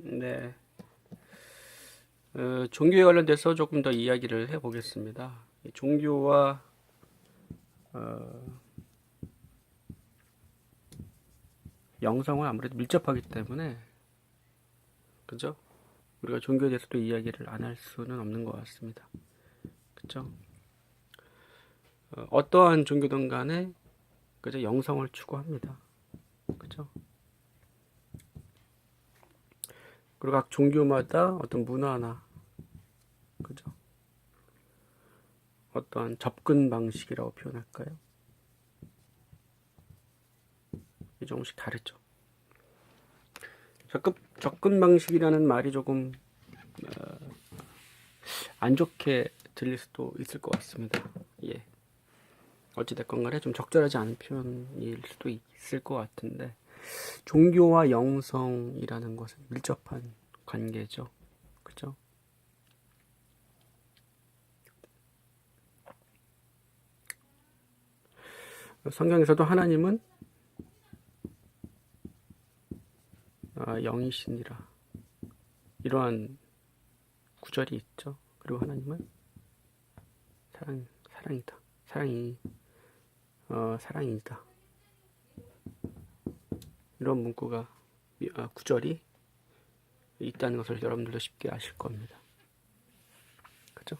네, 종교에 관련돼서 조금 더 이야기를 해보겠습니다. 이 종교와 어, 영성은 아무래도 밀접하기 때문에, 그죠? 우리가 종교에 대해서도 이야기를 안 할 수는 없는 것 같습니다. 그죠? 어떠한 종교든 간에, 그죠? 영성을 추구합니다. 그죠? 그리고 각 종교마다 어떤 문화나, 그죠? 어떠한 접근 방식이라고 표현할까요? 이 조금씩 다르죠. 접근 방식이라는 말이 조금 안 좋게 들릴 수도 있을 것 같습니다. 예. 어찌됐건 간에 좀 적절하지 않은 표현일 수도 있을 것 같은데, 종교와 영성이라는 것은 밀접한 관계죠. 그죠? 성경에서도 하나님은 영이시니라, 이러한 구절이 있죠. 그리고 하나님은 사랑이다. 사랑이다. 이런 문구가, 구절이 있다는 것을 여러분들도 쉽게 아실 겁니다. 그죠?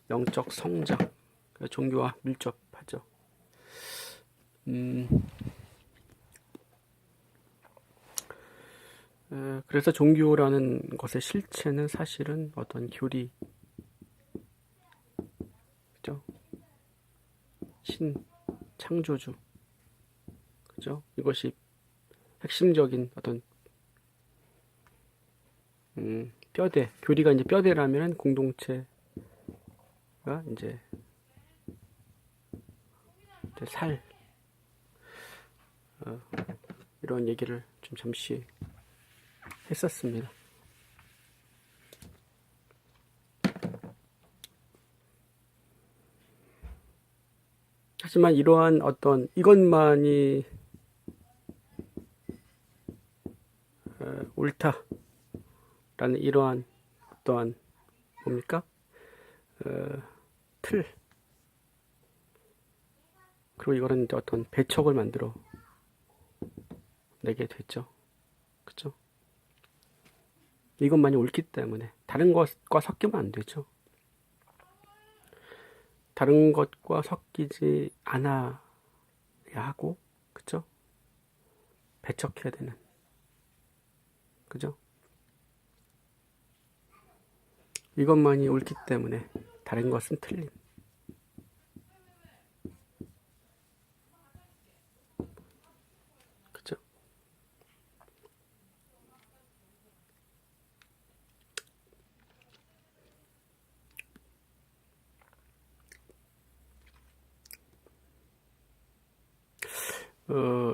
영적 성장, 종교와 밀접하죠. 그래서 종교라는 것의 실체는 사실은 어떤 교리, 그죠? 창조주, 그죠? 이것이 핵심적인 어떤 뼈대, 교리가 이제 뼈대라면 공동체가 이제 살, 이런 얘기를 좀 잠시 했었습니다. 하지만 이러한 어떤 이것만이 옳다라는 이러한 어떠한 뭡니까? 틀, 그리고 이거는 이제 어떤 배척을 만들어 내게 됐죠. 그죠? 이것만이 옳기 때문에 다른 것과 섞이면 안 되죠. 다른 것과 섞이지 않아야 하고, 그죠? 배척해야 되는, 그죠? 이것만이 옳기 때문에 다른 것은 틀린, 그죠?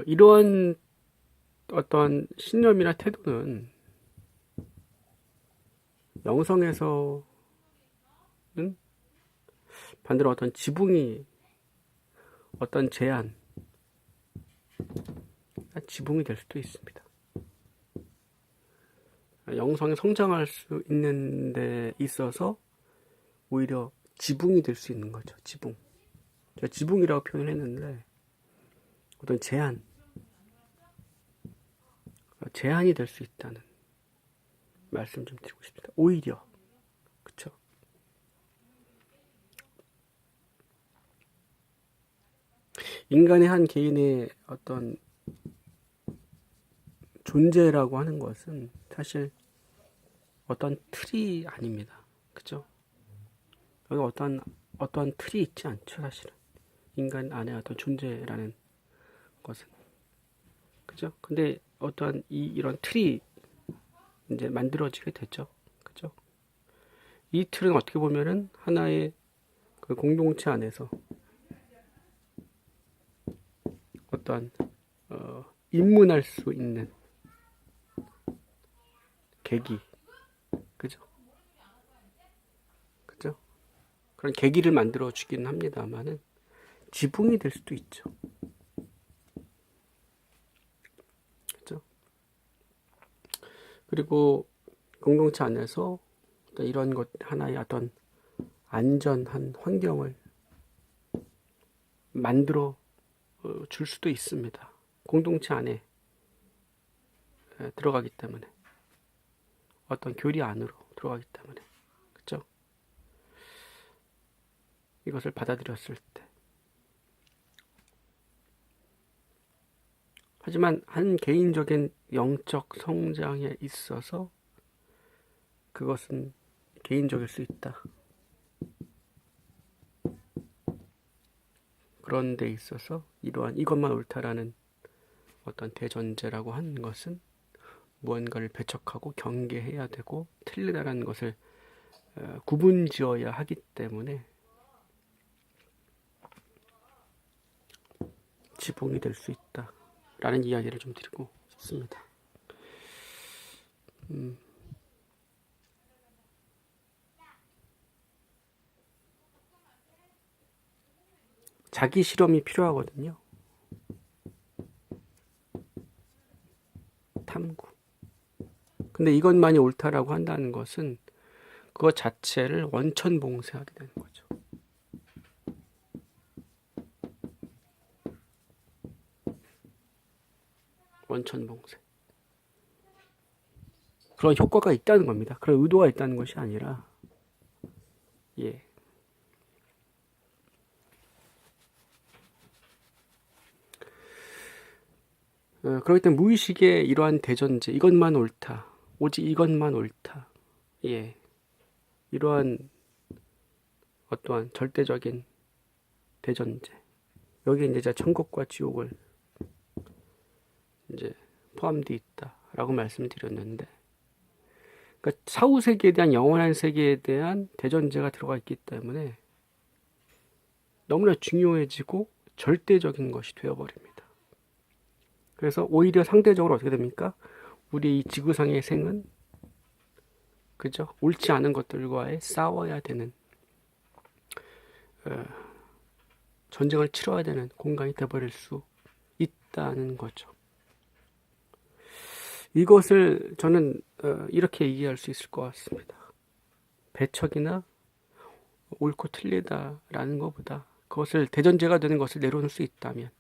이러한 어떤 신념이나 태도는 영성에서는 반대로 어떤 지붕이, 어떤 제한, 지붕이 될 수도 있습니다. 영성이 성장할 수 있는 데 있어서 오히려 지붕이 될 수 있는 거죠. 지붕. 제가 지붕이라고 표현을 했는데 어떤 제한이 될 수 있다는 말씀 좀 드리고 싶습니다. 오히려. 그쵸? 인간의 한 개인의 어떤 존재라고 하는 것은 사실 어떤 틀이 아닙니다. 그죠? 여기 어떠한 틀이 있지 않죠, 사실은. 인간 안에 어떤 존재라는 것은. 그죠? 근데 어떠한 이런 틀이 이제 만들어지게 되죠. 그죠? 이 틀은 어떻게 보면은 하나의 그 공동체 안에서 어떠한 입문할 수 있는 계기, 그죠? 그죠? 그런 계기를 만들어 주긴 합니다만은 지붕이 될 수도 있죠. 그죠? 그리고 공동체 안에서 이런 것 하나의 어떤 안전한 환경을 만들어 줄 수도 있습니다. 공동체 안에 들어가기 때문에, 어떤 교리 안으로 들어가기 때문에, 그죠? 이것을 받아들였을 때. 하지만 한 개인적인 영적 성장에 있어서 그것은 개인적일 수 있다. 그런 데 있어서 이러한 이것만 옳다라는 어떤 대전제라고 하는 것은 무언가를 배척하고 경계해야 되고 틀리다라는 것을 구분지어야 하기 때문에 지붕이 될 수 있다라는 이야기를 좀 드리고 싶습니다. 자기 실험이 필요하거든요. 탐구. 근데 이것만이 옳다라고 한다는 것은 그것 자체를 원천봉쇄하게 되는 거죠. 원천봉쇄. 그런 효과가 있다는 겁니다. 그런 의도가 있다는 것이 아니라, 예. 그렇기 때문에 무의식의 이러한 대전제, 이것만 옳다, 오직 이것만 옳다, 예, 이러한 어떠한 절대적인 대전제, 여기에 이제 천국과 지옥을 이제 포함되어 있다라고 말씀을 드렸는데, 그러니까 사후 세계에 대한 영원한 세계에 대한 대전제가 들어가 있기 때문에 너무나 중요해지고 절대적인 것이 되어버립니다. 그래서 오히려 상대적으로 어떻게 됩니까? 우리 이 지구상의 생은, 그죠? 옳지 않은 것들과의 싸워야 되는, 전쟁을 치러야 되는 공간이 되어버릴 수 있다는 거죠. 이것을 저는 이렇게 얘기할 수 있을 것 같습니다. 배척이나 옳고 틀리다라는 것보다 그것을 대전제가 되는 것을 내려놓을 수 있다면,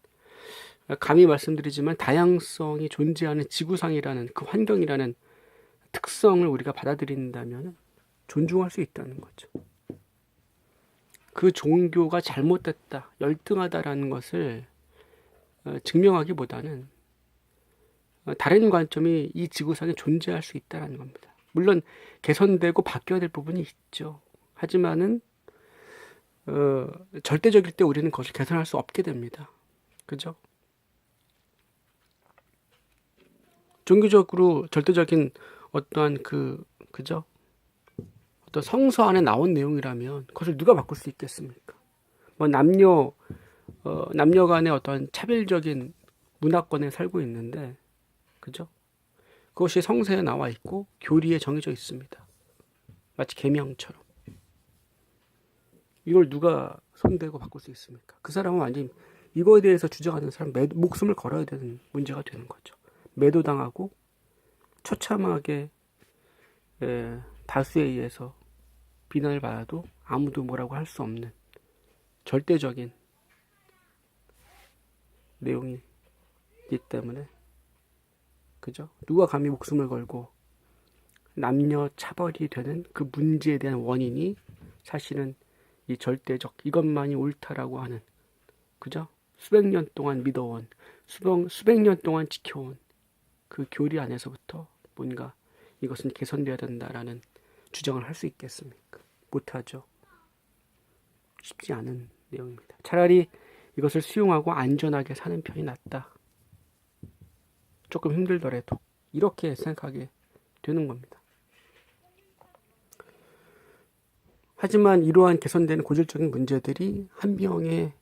감히 말씀드리지만 다양성이 존재하는 지구상이라는 그 환경이라는 특성을 우리가 받아들인다면 존중할 수 있다는 거죠. 그 종교가 잘못됐다, 열등하다라는 것을 증명하기보다는 다른 관점이 이 지구상에 존재할 수 있다는 겁니다. 물론 개선되고 바뀌어야 될 부분이 있죠. 하지만은 절대적일 때 우리는 그것을 개선할 수 없게 됩니다. 그죠? 종교적으로 절대적인 어떠한 그죠? 어떤 성서 안에 나온 내용이라면 그것을 누가 바꿀 수 있겠습니까? 뭐 남녀 간의 어떤 차별적인 문화권에 살고 있는데, 그죠? 그것이 성서에 나와 있고 교리에 정해져 있습니다. 마치 계명처럼. 이걸 누가 손대고 바꿀 수 있습니까? 그 사람은 완전히 이거에 대해서 주장하는 사람 목숨을 걸어야 되는 문제가 되는 거죠. 매도당하고 처참하게 다수에 의해서 비난을 받아도 아무도 뭐라고 할 수 없는 절대적인 내용이기 때문에, 그죠? 누가 감히 목숨을 걸고 남녀 차별이 되는 그 문제에 대한 원인이 사실은 이 절대적 이것만이 옳다라고 하는, 그죠? 수백 년 동안 믿어온, 수백 년 동안 지켜온 그 교리 안에서부터 뭔가 이것은 개선되어야 된다라는 주장을 할 수 있겠습니까? 못하죠. 쉽지 않은 내용입니다. 차라리 이것을 수용하고 안전하게 사는 편이 낫다. 조금 힘들더라도 이렇게 생각하게 되는 겁니다. 하지만 이러한 개선되는 고질적인 문제들이 한 명의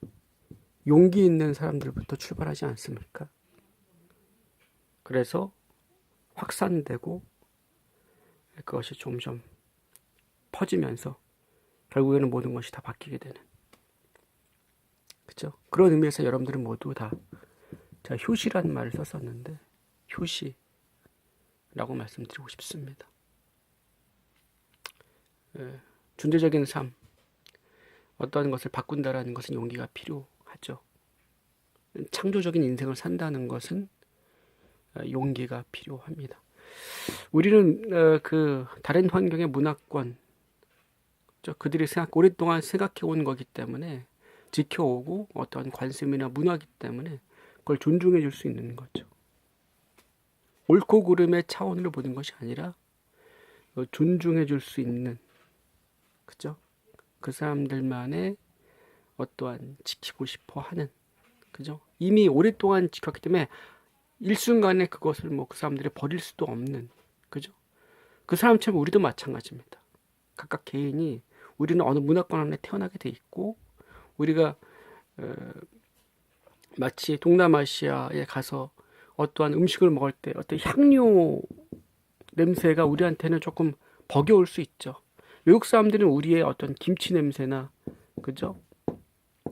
용기 있는 사람들부터 출발하지 않습니까? 그래서 확산되고 그것이 점점 퍼지면서 결국에는 모든 것이 다 바뀌게 되는, 그죠? 그런 의미에서 여러분들은 모두 다, 제가 효시라는 말을 썼었는데, 효시, 라고 말씀드리고 싶습니다. 존재적인 삶, 어떠한 것을 바꾼다라는 것은 용기가 필요하죠. 창조적인 인생을 산다는 것은 용기가 필요합니다. 우리는 그 다른 환경의 문화권, 그들이 오랫동안 생각해온 거기 때문에, 지켜오고 어떠한 관습이나 문화이기 때문에 그걸 존중해 줄 수 있는 거죠. 옳고 그름의 차원으로 보는 것이 아니라 존중해 줄 수 있는, 그죠? 그 사람들만의 어떠한 지키고 싶어 하는, 그죠? 이미 오랫동안 지켰기 때문에 일순간에 그것을 그 사람들이 버릴 수도 없는, 그죠? 그 사람처럼 우리도 마찬가지입니다. 각각 개인이, 우리는 어느 문화권 안에 태어나게 돼 있고, 우리가 마치 동남아시아에 가서 어떠한 음식을 먹을 때 어떤 향료 냄새가 우리한테는 조금 버겨울 수 있죠. 외국 사람들은 우리의 어떤 김치 냄새나, 그죠?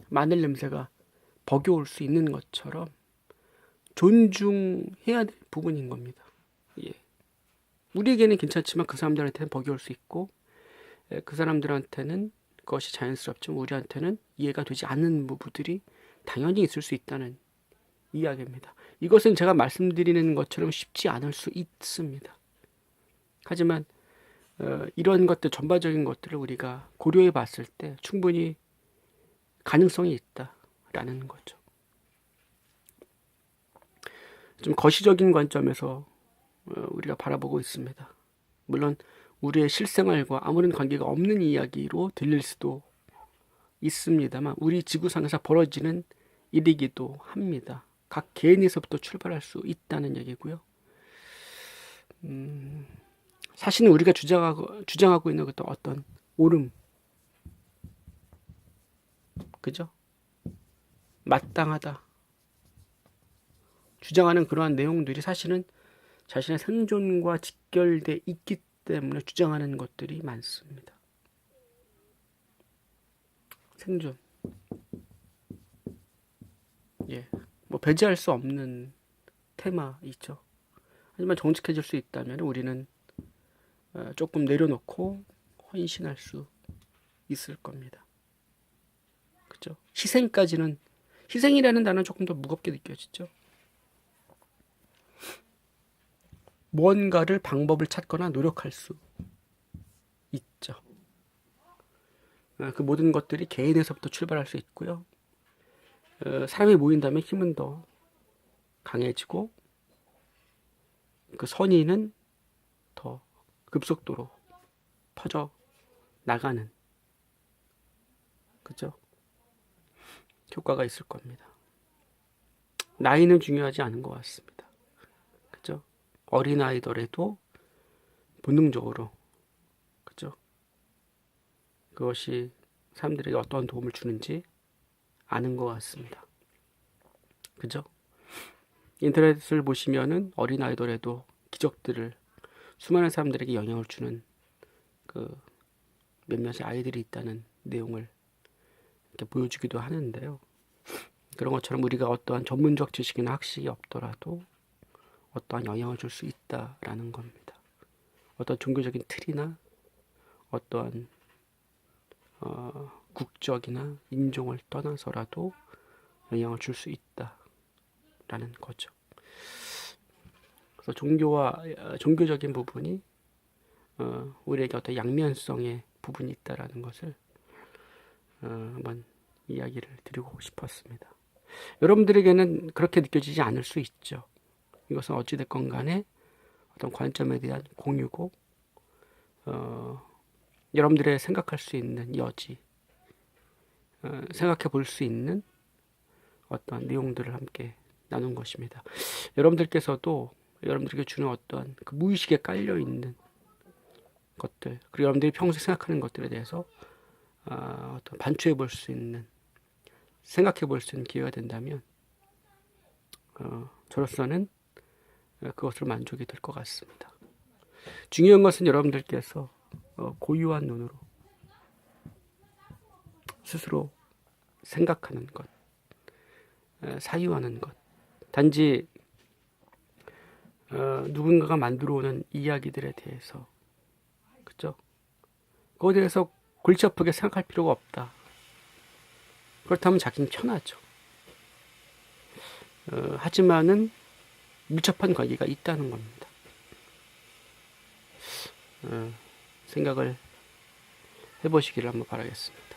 마늘 냄새가 버겨울 수 있는 것처럼 존중해야 될 부분인 겁니다. 예. 우리에게는 괜찮지만 그 사람들한테는 버겨울 수 있고, 그 사람들한테는 그것이 자연스럽지만 우리한테는 이해가 되지 않는 부분들이 당연히 있을 수 있다는 이야기입니다. 이것은 제가 말씀드리는 것처럼 쉽지 않을 수 있습니다. 하지만 이런 것들, 전반적인 것들을 우리가 고려해 봤을 때 충분히 가능성이 있다라는 거죠. 좀 거시적인 관점에서 우리가 바라보고 있습니다. 물론 우리의 실생활과 아무런 관계가 없는 이야기로 들릴 수도 있습니다만, 우리 지구상에서 벌어지는 일이기도 합니다. 각 개인에서부터 출발할 수 있다는 얘기고요. 사실은 우리가 주장하고 있는 것도 어떤 옳음, 그죠? 마땅하다 주장하는 그러한 내용들이 사실은 자신의 생존과 직결돼 있기 때문에 주장하는 것들이 많습니다. 생존, 예, 배제할 수 없는 테마이죠. 하지만 정직해질 수 있다면 우리는 조금 내려놓고 헌신할 수 있을 겁니다. 그죠? 희생까지는, 희생이라는 단어는 조금 더 무겁게 느껴지죠. 무언가를 방법을 찾거나 노력할 수 있죠. 그 모든 것들이 개인에서부터 출발할 수 있고요. 사람이 모인다면 힘은 더 강해지고, 그 선의는 더 급속도로 퍼져 나가는, 그죠? 효과가 있을 겁니다. 나이는 중요하지 않은 것 같습니다. 그죠? 어린아이더라도 본능적으로, 그죠? 그것이 사람들에게 어떠한 도움을 주는지 아는 것 같습니다. 그죠? 인터넷을 보시면은 어린아이더라도 기적들을, 수많은 사람들에게 영향을 주는 그 몇몇의 아이들이 있다는 내용을 이렇게 보여주기도 하는데요. 그런 것처럼 우리가 어떠한 전문적 지식이나 학식이 없더라도 어떠한 영향을 줄 수 있다라는 겁니다. 어떤 종교적인 틀이나 어떠한 국적이나 인종을 떠나서라도 영향을 줄 수 있다라는 거죠. 그래서 종교적인 부분이 우리에게 어떤 양면성의 부분이 있다라는 것을 한번 이야기를 드리고 싶었습니다. 여러분들에게는 그렇게 느껴지지 않을 수 있죠. 이것은 어찌됐건 간에 어떤 관점에 대한 공유고, 여러분들의 생각할 수 있는 여지, 생각해 볼 수 있는 어떤 내용들을 함께 나눈 것입니다. 여러분들께서도 여러분들에게 주는 어떠한 그 무의식에 깔려 있는 것들, 그리고 여러분들이 평소에 생각하는 것들에 대해서 어떤 반추해 볼 수 있는, 생각해 볼 수 있는 기회가 된다면 저로서는 그것으로 만족이 될 것 같습니다. 중요한 것은 여러분들께서 고유한 눈으로 스스로 생각하는 것, 사유하는 것. 단지 누군가가 만들어 오는 이야기들에 대해서, 그죠? 그거에 대해서 골치 아프게 생각할 필요가 없다. 그렇다면 자기는 편하죠. 하지만은 밀접한 관계가 있다는 겁니다. 생각을 해보시기를 한번 바라겠습니다.